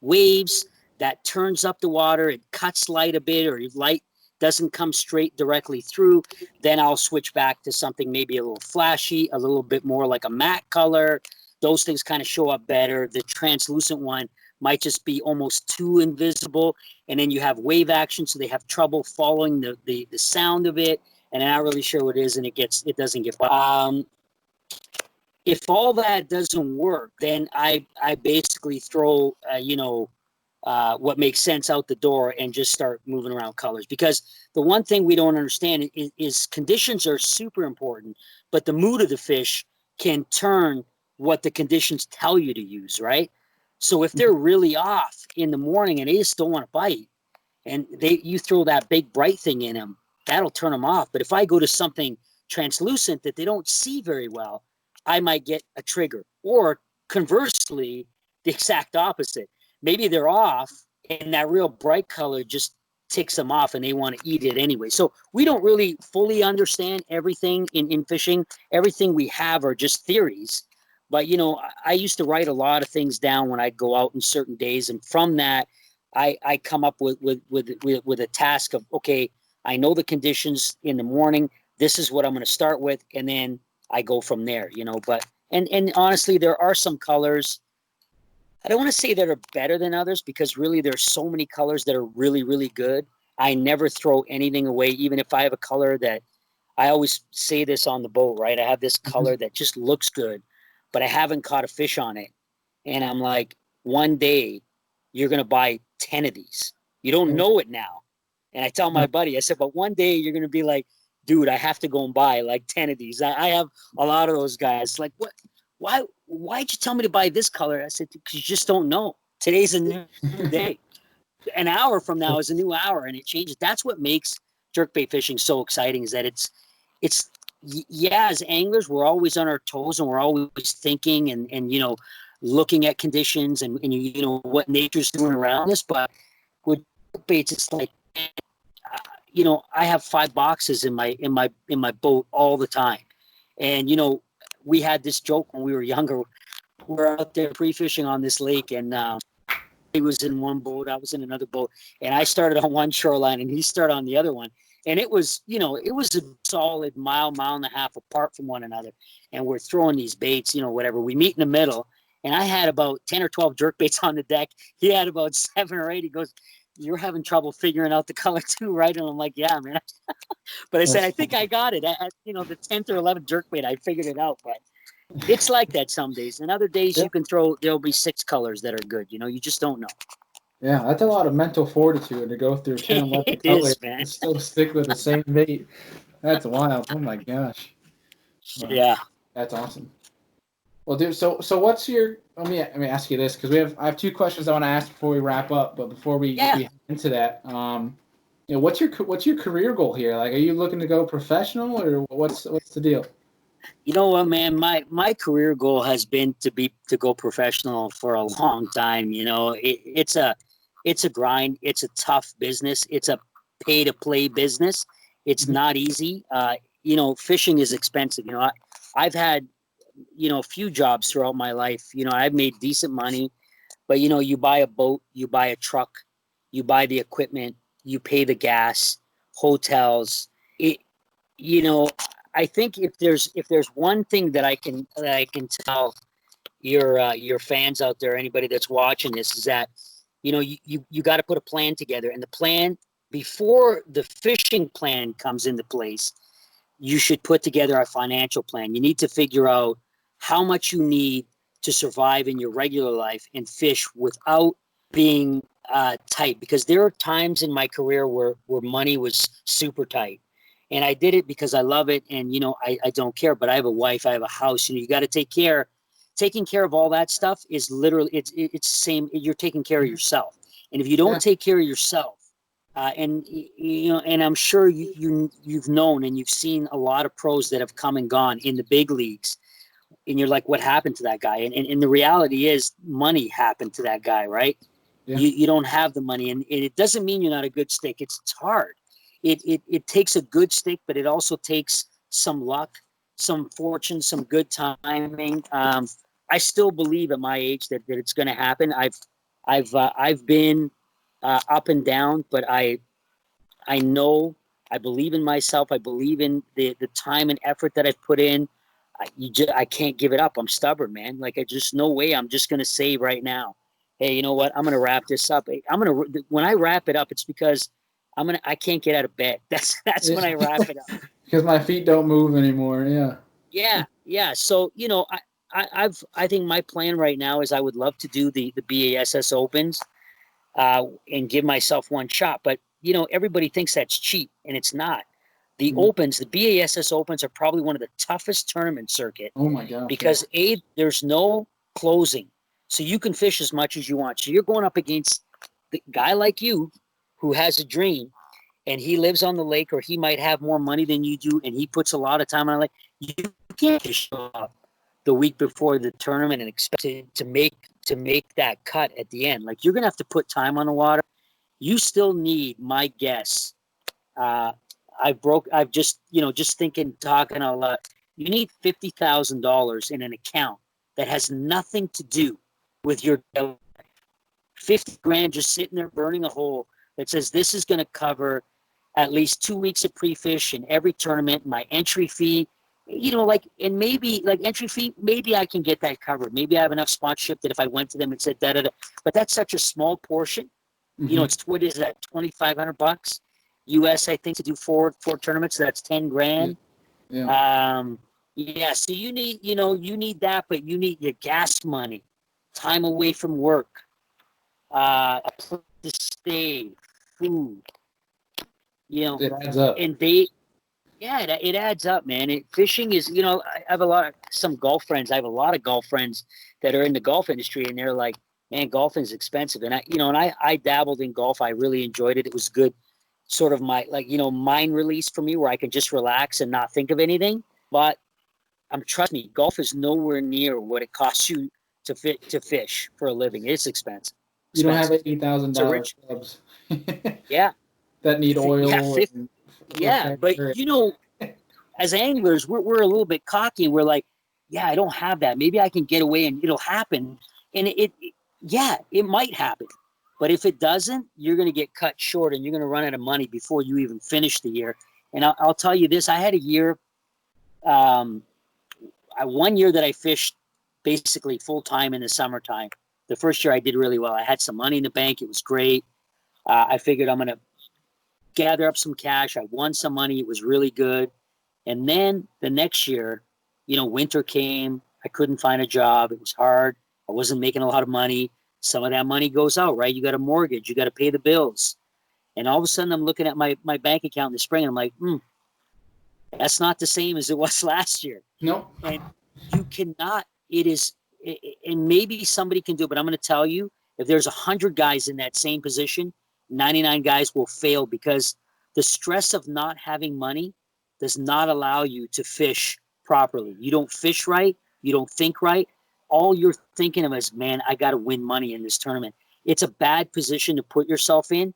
S2: waves that turns up the water, it cuts light a bit, or light doesn't come straight directly through, then I'll switch back to something maybe a little flashy, a little bit more like a matte color. Those things kind of show up better. The translucent one might just be almost too invisible. And then you have wave action, so they have trouble following the sound of it, and they're not really sure what it is, and it doesn't get by. If all that doesn't work, then I basically throw what makes sense out the door and just start moving around colors. Because the one thing we don't understand is conditions are super important, but the mood of the fish can turn what the conditions tell you to use, right? So if they're really off in the morning and they just don't want to bite, and you throw that big bright thing in them, that'll turn them off. But if I go to something translucent that they don't see very well, I might get a trigger. Or conversely, the exact opposite. Maybe they're off and that real bright color just ticks them off and they want to eat it anyway. So we don't really fully understand everything in fishing. Everything we have are just theories. But, I used to write a lot of things down when I'd go out in certain days. And from that, I come up with a task of, okay, I know the conditions in the morning. This is what I'm going to start with. And then I go from there, but, and honestly, there are some colors, I don't want to say that are better than others, because really there's so many colors that are really, really good. I never throw anything away, even if I have a color that, I always say this on the boat, right? I have this color that just looks good, but I haven't caught a fish on it. And I'm like, one day you're going to buy 10 of these. You don't know it now. And I tell my buddy, I said, but one day you're going to be like, dude, I have to go and buy like 10 of these. I have a lot of those guys. Like, what? Why'd you tell me to buy this color? I said, because you just don't know. Today's a new day. An hour from now is a new hour, and it changes. That's what makes jerkbait fishing so exciting, is that it's as anglers, we're always on our toes and we're always thinking and looking at conditions and what nature's doing around us. But with jerkbaits, it's like, I have 5 boxes in my boat all the time. And, we had this joke when we were younger. We're out there pre-fishing on this lake, and he was in one boat, I was in another boat, and I started on one shoreline and he started on the other one. And it was, it was a solid mile and a half apart from one another. And we're throwing these baits, whatever. We meet in the middle, and I had about 10 or 12 jerk baits on the deck. He had about 7 or 8. He goes, "You're having trouble figuring out the color too, right?" And I'm like, "Yeah, man." But I said, "I think I got it." At the 10th or 11th jerk bait, I figured it out. But it's like that some days. And other days you can there'll be 6 colors that are good. You just don't know.
S1: Yeah, that's a lot of mental fortitude to go through 10, 11
S2: It
S1: colors
S2: is, man.
S1: and still stick with the same bait. That's wild. Oh my gosh. Wow.
S2: Yeah.
S1: That's awesome. Well, dude, so what's your? Let me ask you this, because I have 2 questions I want to ask before we wrap up. But before we head into that, what's your career goal here? Like, are you looking to go professional, or what's the deal?
S2: You know what, man? My career goal has been to go professional for a long time. It's a grind. It's a tough business. It's a pay to play business. It's not easy. Fishing is expensive. I've had a few jobs throughout my life. I've made decent money, but you buy a boat, you buy a truck, you buy the equipment, you pay the gas, hotels. I think if there's one thing that I can tell your fans out there, anybody that's watching this, is that you got to put a plan together, and the plan, before the fishing plan comes into place, you should put together a financial plan. You need to figure out how much you need to survive in your regular life and fish without being tight, because there are times in my career where money was super tight. And I did it because I love it, and I don't care. But I have a wife, I have a house. You got to taking care of all that stuff is literally it's the same. You're taking care of yourself, and if you don't take care of yourself, and I'm sure you've known and you've seen a lot of pros that have come and gone in the big leagues, and you're like, what happened to that guy? And the reality is, money happened to that guy, right? Yeah. You don't have the money, and it doesn't mean you're not a good stick. It's hard. It takes a good stick, but it also takes some luck, some fortune, some good timing. I still believe at my age that it's going to happen. I've been up and down, but I know, I believe in myself. I believe in the time and effort that I've put in. I can't give it up. I'm stubborn, man. Like, no way. I'm just going to say right now, hey, you know what? I'm going to wrap this up. When I wrap it up, it's because I can't get out of bed. That's when I wrap it up.
S1: Because my feet don't move anymore. Yeah.
S2: Yeah. So, I think my plan right now is I would love to do the BASS Opens and give myself one shot. But, everybody thinks that's cheap, and it's not. The Opens, the BASS Opens, are probably one of the toughest tournament circuit.
S1: Oh my gosh.
S2: Because there's no closing. So you can fish as much as you want. So you're going up against the guy like you who has a dream, and he lives on the lake, or he might have more money than you do, and he puts a lot of time on it. You can't just show up the week before the tournament and expect to make that cut at the end. Like, you're gonna have to put time on the water. You still need, my guess, I've just talking a lot. You need $50,000 in an account that has nothing to do with your 50 grand just sitting there burning a hole that says this is going to cover at least 2 weeks of pre-fish in every tournament, my entry fee, and maybe entry fee, maybe I can get that covered. Maybe I have enough sponsorship that if I went to them and said da-da-da, but that's such a small portion. What is that, $2,500 US, I think, to do four tournaments. So that's 10 grand.
S1: Yeah.
S2: So you need that, but you need your gas money, time away from work, a place to stay, food.
S1: It adds up.
S2: And it adds up, man. Fishing is, I have some golf friends. I have a lot of golf friends that are in the golf industry, and they're like, man, golfing is expensive. And I dabbled in golf. I really enjoyed it. It was good, sort of my, mind release for me, where I can just relax and not think of anything. But trust me, golf is nowhere near what it costs you to fish for a living. It's expensive.
S1: You don't have $80,000 clubs.
S2: Yeah.
S1: That need oil.
S2: But as anglers, we're a little bit cocky. We're like, I don't have that. Maybe I can get away and it'll happen. And it might happen. But if it doesn't, you're going to get cut short and you're going to run out of money before you even finish the year. And I'll tell you this, I had a year, one year that I fished basically full time in the summertime. The first year I did really well. I had some money in the bank. It was great. I figured I'm going to gather up some cash. I won some money. It was really good. And then the next year, winter came. I couldn't find a job. It was hard. I wasn't making a lot of money. Some of that money goes out, right? You got a mortgage. You got to pay the bills. And all of a sudden, I'm looking at my bank account in the spring, and I'm like, that's not the same as it was last year.
S1: No.
S2: And you cannot, and maybe somebody can do it, but I'm going to tell you, if there's 100 guys in that same position, 99 guys will fail because the stress of not having money does not allow you to fish properly. You don't fish right. You don't think right. All you're thinking of is, man, I got to win money in this tournament. It's a bad position to put yourself in.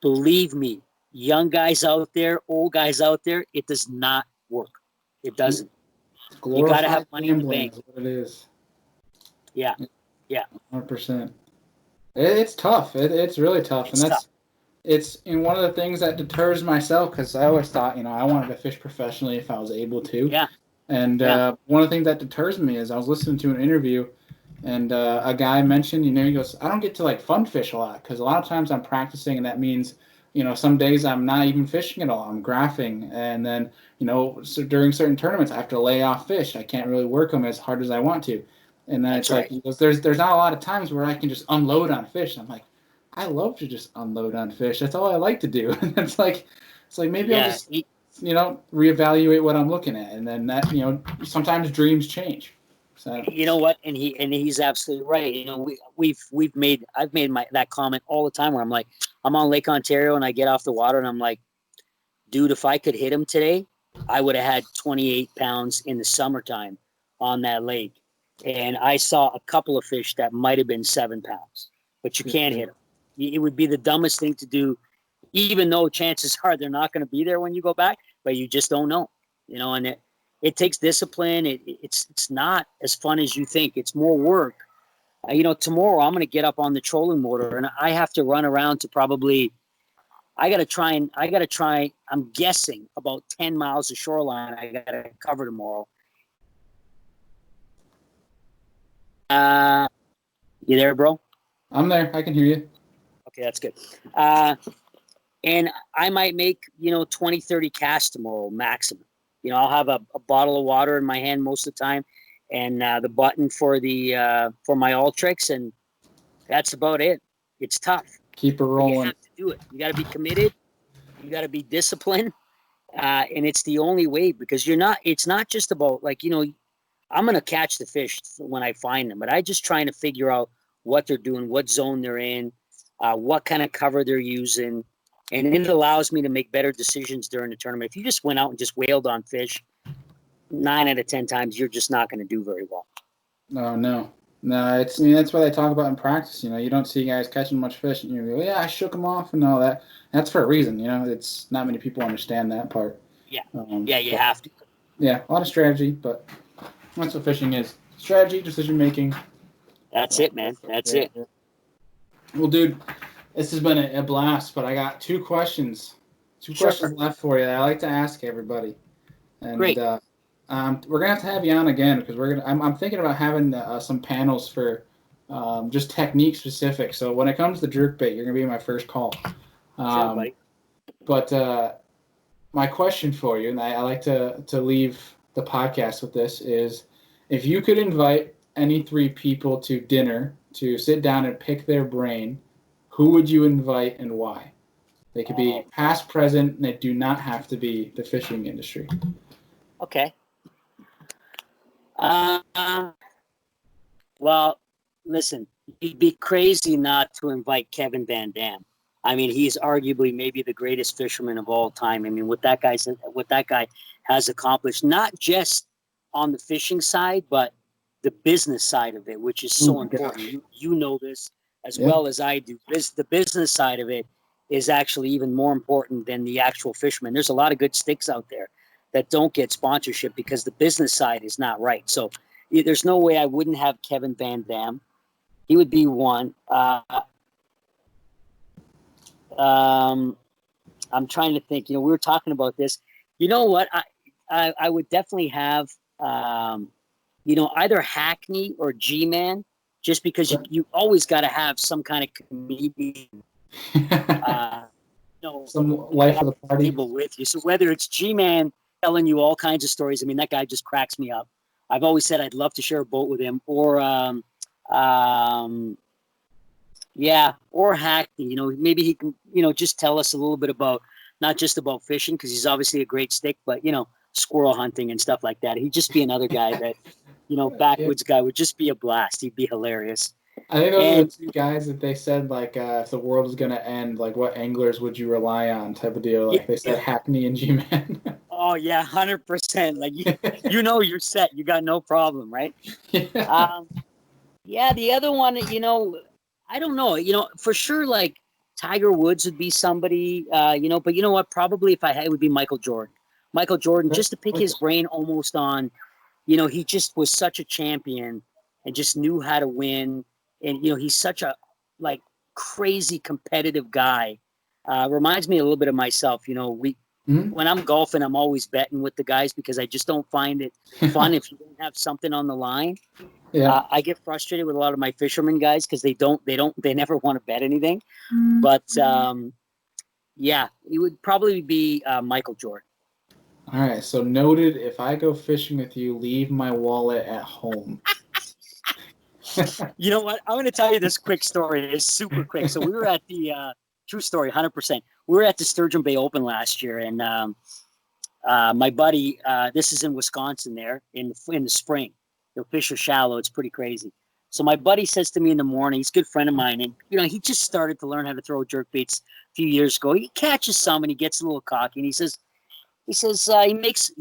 S2: Believe me, young guys out there, old guys out there, it does not work. It doesn't. You got to have money in the bank.
S1: Is what it is.
S2: Yeah.
S1: 100%. It's tough. It's really tough. It's one of the things that deters myself because I always thought, I wanted to fish professionally if I was able to.
S2: Yeah.
S1: And one of the things that deters me is I was listening to an interview and a guy mentioned, he goes, I don't get to fun fish a lot because a lot of times I'm practicing and that means, some days I'm not even fishing at all. I'm graphing. And then, so during certain tournaments, I have to lay off fish. I can't really work them as hard as I want to. And then
S2: That's right.
S1: he goes, there's not a lot of times where I can just unload on fish. I'm like, I love to just unload on fish. That's all I like to do. And it's like maybe I'll just, reevaluate what I'm looking at. And then that, sometimes dreams change. So
S2: you know what? And he's absolutely right. I've made that comment all the time where I'm like, I'm on Lake Ontario and I get off the water and I'm like, dude, if I could hit him today, I would have had 28 pounds in the summertime on that lake. And I saw a couple of fish that might have been 7 pounds, but you can't hit them. It would be the dumbest thing to do, even though chances are they're not going to be there when you go back, but you just don't know, and it takes discipline. It's not as fun as you think. It's more work. Tomorrow I'm going to get up on the trolling motor and I have to run around to probably, I got to try, I'm guessing about 10 miles of shoreline I got to cover tomorrow. You there, bro?
S1: I'm there. I can hear you.
S2: Okay, that's good. And I might make, 20, 30 casts tomorrow maximum. I'll have a bottle of water in my hand most of the time and the button for my all tricks, and that's about it. It's tough.
S1: Keep it rolling.
S2: You have to do it. You got to be committed. You got to be disciplined. And it's the only way because it's not just about I'm going to catch the fish when I find them, but I just trying to figure out what they're doing, what zone they're in, what kind of cover they're using. And it allows me to make better decisions during the tournament. If you just went out and just wailed on fish, 9 out of 10 times, you're just not going to do very well.
S1: No. That's what I talk about in practice. You don't see guys catching much fish, and you go, "Yeah, I shook them off," and all that. That's for a reason. It's not many people understand that part.
S2: Yeah, you have to.
S1: Yeah, a lot of strategy, but that's what fishing is: strategy, decision making.
S2: That's it, man. That's it.
S1: Well, dude, this has been a blast, but I got 2 questions. Two questions left for you that I like to ask everybody. And,
S2: great.
S1: We're gonna have to have you on again because I'm thinking about having some panels for just technique specific. So when it comes to jerkbait, you're gonna be my first call.
S2: Sure, buddy.
S1: But my question for you, and I like to leave the podcast with this, is if you could invite any 3 people to dinner to sit down and pick their brain, who would you invite and why? They could be past, present, and they do not have to be the fishing industry.
S2: Okay. Well, listen, you'd be crazy not to invite Kevin Van Dam. I mean, he's arguably maybe the greatest fisherman of all time. I mean, what that guy has accomplished, not just on the fishing side, but the business side of it, which is so important. You know this as well as I do. The business side of it is actually even more important than the actual fisherman. There's a lot of good sticks out there that don't get sponsorship because the business side is not right. So there's no way I wouldn't have Kevin Van Dam. He would be one. I'm trying to think. We were talking about this. You know what? I would definitely have either Hackney or G-Man, just because you always got to have some kind of comedian, uh,
S1: Some life of the party.
S2: table with you. So whether it's G-Man telling you all kinds of stories, I mean, that guy just cracks me up. I've always said I'd love to share a boat with him, or or Hackney. Maybe he can, just tell us a little bit about, not just about fishing, because he's obviously a great stick, but squirrel hunting and stuff like that. He'd just be another guy that, backwoods guy would just be a blast. He'd be hilarious.
S1: I think those are the two guys that they said, like, if the world was going to end, like, what anglers would you rely on type of deal. Like, they said Hackney and G-Man.
S2: Oh, yeah, 100%. Like, you're set. You got no problem, right?
S1: Yeah.
S2: The other one, I don't know. For sure, like, Tiger Woods would be somebody, but you know what? Probably if I had, it would be Michael Jordan. Michael Jordan, just to pick his brain almost on, he just was such a champion and just knew how to win. And, he's such a, like, crazy competitive guy. Reminds me a little bit of myself. When I'm golfing, I'm always betting with the guys because I just don't find it fun if you don't have something on the line.
S1: Yeah.
S2: I get frustrated with a lot of my fishermen guys because they never want to bet anything. But it would probably be Michael Jordan.
S1: All right, so noted. If I go fishing with you, leave my wallet at home.
S2: You know what? I'm going to tell you this quick story. It's super quick. So we were at the true story, 100%. We were at the Sturgeon Bay Open last year, and my buddy, this is in Wisconsin, there in the spring. The fish are shallow. It's pretty crazy. So my buddy says to me in the morning, he's a good friend of mine, and he just started to learn how to throw jerkbaits a few years ago. He catches some, and he gets a little cocky, and he says he makes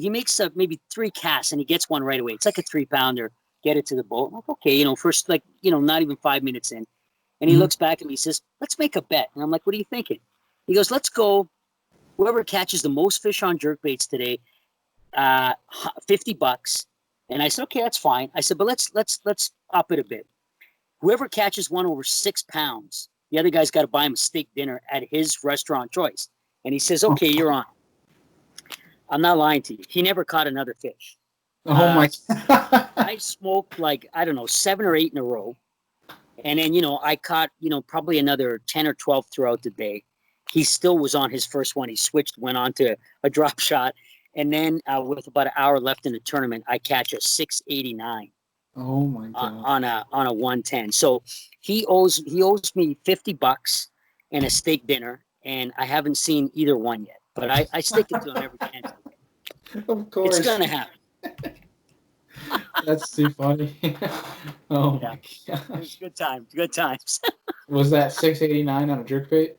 S2: maybe 3 casts, and he gets one right away. It's like a 3-pounder. Get it to the boat. I'm like, okay, first, like, not even 5 minutes in. And he looks back at me, he says, let's make a bet. And I'm like, what are you thinking? He goes, let's go. Whoever catches the most fish on jerkbaits today, $50. And I said, okay, that's fine. I said, but let's up it a bit. Whoever catches one over 6 pounds, the other guy's got to buy him a steak dinner at his restaurant choice. And he says, okay, you're on. I'm not lying to you. He never caught another fish.
S1: Oh my!
S2: I smoked, like, I don't know, 7 or 8 in a row. And then, I caught, probably another 10 or 12 throughout the day. He still was on his first one. He went on to a drop shot. And then with about an hour left in the tournament, I catch a 689.
S1: Oh my God!
S2: On a 110. So he owes me $50 and a steak dinner, and I haven't seen either one yet. But I stick it to him every chance.
S1: Of course,
S2: it's gonna happen.
S1: That's too funny. Oh my gosh!
S2: It was good times. Good times.
S1: Was that 689 on a jerkbait?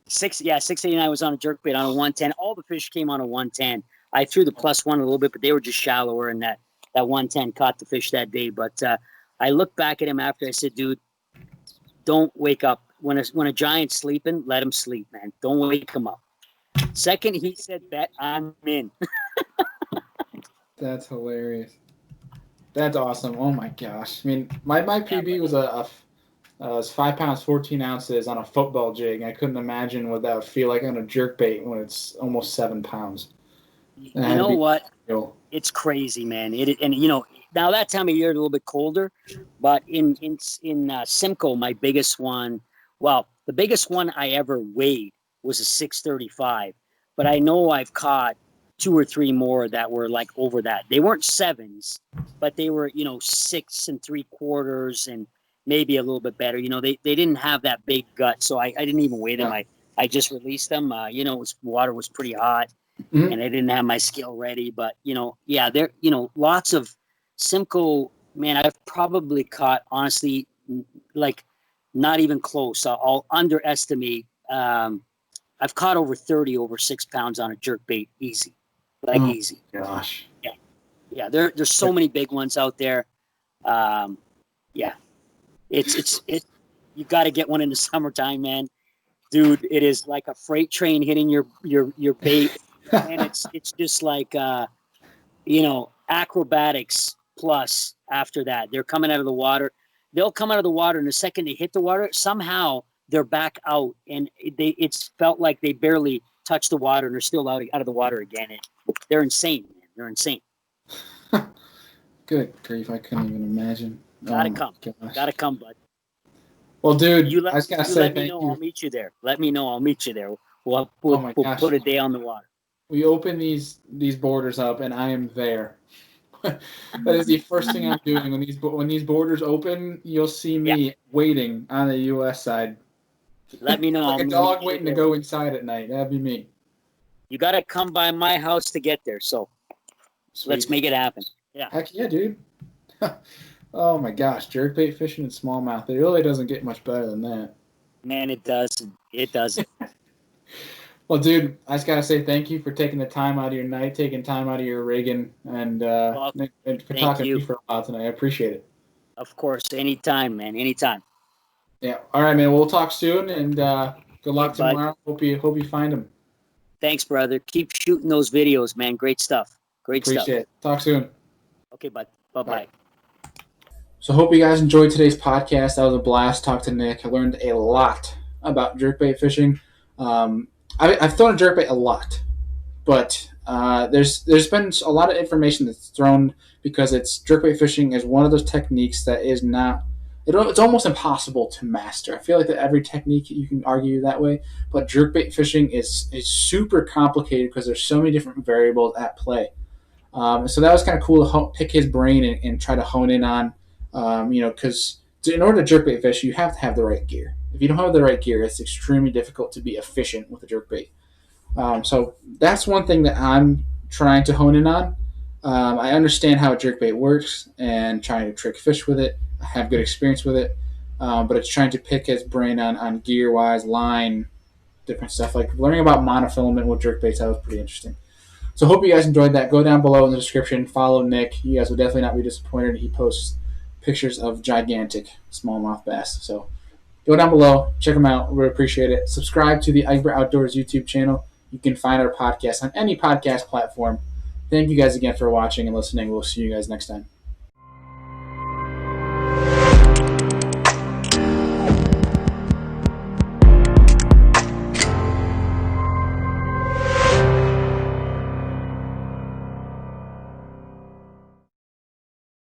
S2: 689 was on a jerkbait on a 110. All the fish came on a 110. I threw the +1 a little bit, but they were just shallower, and that 110 caught the fish that day. But I looked back at him after. I said, dude, don't wake up. When a giant's sleeping, let him sleep, man. Don't wake him up. Second, he said, bet, I'm in.
S1: That's hilarious. That's awesome. Oh my gosh. I mean, my PB was 5 pounds 14 ounces on a football jig. I couldn't imagine what that would feel like on a jerkbait when it's almost 7 pounds.
S2: You know what? It's crazy, man. Now that time of year, a little bit colder, but in Simcoe, my biggest one, the biggest one I ever weighed was a 635, but I know I've caught 2 or 3 more that were like over that. They weren't 7s, but they were 6 3/4 and maybe a little bit better. They didn't have that big gut, so I didn't even weigh them. I just released them. Water was pretty hot. And I didn't have my skill ready, but there, lots of Simcoe, man. I've probably caught, honestly, like, not even close. I'll underestimate. I've caught over 30 over 6 pounds on a jerkbait, easy, easy.
S1: Gosh.
S2: Yeah. There's so many big ones out there. It's you got to get one in the summertime, man, dude. It is like a freight train hitting your bait. And it's just like acrobatics plus after that. They're coming out of the water. They'll come out of the water, and the second they hit the water, somehow they're back out, and it's felt like they barely touched the water, and they're still out of the water again. And they're insane, man. They're insane.
S1: Good grief, I couldn't even imagine.
S2: Gotta come.
S1: Gosh.
S2: Gotta come, bud.
S1: Well, dude,
S2: I just gotta say thank you. I'll meet you there. Let me know. I'll meet you there. We'll put a day on the water.
S1: We open these borders up, and I am there. That is the first thing I'm doing when these borders open. You'll see me waiting on the U.S. side.
S2: Let me know.
S1: Like a dog waiting to go inside at night. That'd be me.
S2: You gotta come by my house to get there. So let's make it happen. Yeah.
S1: Heck yeah, dude. Oh my gosh, jerkbait fishing and smallmouth. It really doesn't get much better than that.
S2: Man, it doesn't. It doesn't.
S1: Well, dude, I just gotta say thank you for taking the time out of your night, taking time out of your rigging, and for talking to me for a while tonight. I appreciate it.
S2: Of course, anytime, man. Anytime.
S1: Yeah. All right, man. We'll talk soon, and good luck tomorrow. Hope you find them.
S2: Thanks, brother. Keep shooting those videos, man. Great stuff.
S1: Appreciate it. Talk soon.
S2: Okay, bud. Bye-bye.
S1: Right. So hope you guys enjoyed today's podcast. That was a blast. Talk to Nick. I learned a lot about jerkbait fishing. I've thrown a jerkbait a lot, but there's been a lot of information that's thrown because jerkbait fishing is one of those techniques that is not. It's almost impossible to master. I feel like that every technique you can argue that way, but jerkbait fishing is super complicated because there's so many different variables at play. So that was kind of cool to pick his brain and try to hone in on, because in order to jerkbait fish, you have to have the right gear. If you don't have the right gear, it's extremely difficult to be efficient with a jerkbait. So that's one thing that I'm trying to hone in on. I understand how a jerkbait works and trying to trick fish with it. I have good experience with it, but it's trying to pick his brain on gear-wise, line, different stuff. Like learning about monofilament with jerkbaits, that was pretty interesting. So hope you guys enjoyed that. Go down below in the description. Follow Nick. You guys will definitely not be disappointed. He posts pictures of gigantic smallmouth bass. So go down below. Check them out. We appreciate it. Subscribe to the Egbert Outdoors YouTube channel. You can find our podcast on any podcast platform. Thank you guys again for watching and listening. We'll see you guys next time.